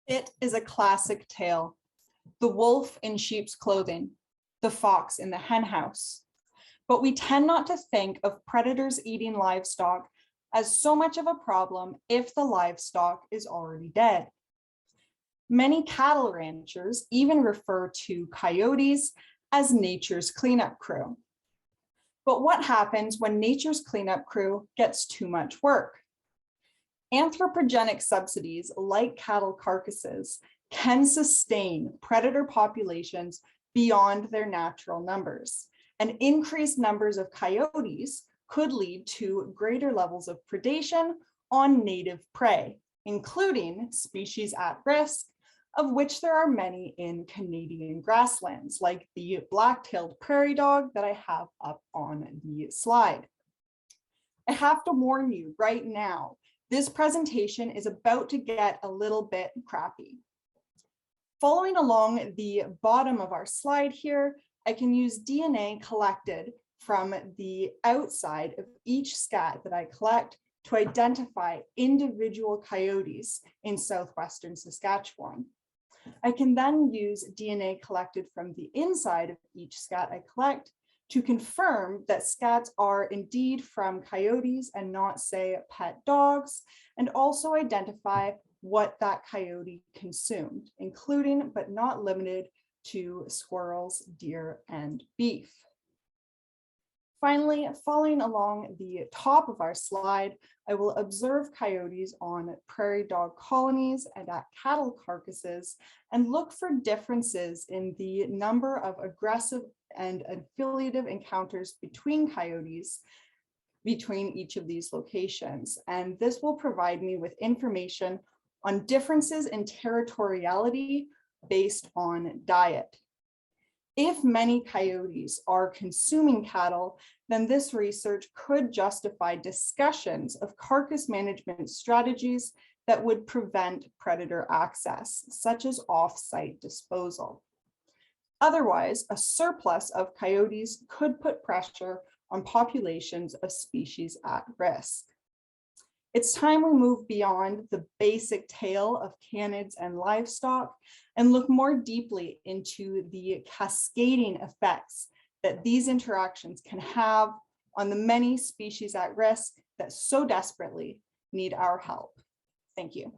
It is a classic tale. The wolf in sheep's clothing, the fox in the hen house. But we tend not to think of predators eating livestock as so much of a problem if the livestock is already dead. Many cattle ranchers even refer to coyotes as nature's cleanup crew. But what happens when nature's cleanup crew gets too much work? Anthropogenic subsidies like cattle carcasses can sustain predator populations beyond their natural numbers, and increased numbers of coyotes could lead to greater levels of predation on native prey, including species at risk, of which there are many in Canadian grasslands, like the black-tailed prairie dog that I have up on the slide. I have to warn you right now, this presentation is about to get a little bit crappy. Following along the bottom of our slide here, I can use DNA collected from the outside of each scat that I collect to identify individual coyotes in southwestern Saskatchewan. I can then use DNA collected from the inside of each scat I collect to confirm that scats are indeed from coyotes and not, say, pet dogs, and also identify what that coyote consumed, including but not limited to squirrels, deer, and beef. Finally, following along the top of our slide, I will observe coyotes on prairie dog colonies and at cattle carcasses and look for differences in the number of aggressive and affiliative encounters between coyotes between each of these locations. And this will provide me with information on differences in territoriality based on diet. If many coyotes are consuming cattle, then this research could justify discussions of carcass management strategies that would prevent predator access, such as off-site disposal. Otherwise, a surplus of coyotes could put pressure on populations of species at risk. It's time we move beyond the basic tale of canids and livestock and look more deeply into the cascading effects that these interactions can have on the many species at risk that so desperately need our help. Thank you.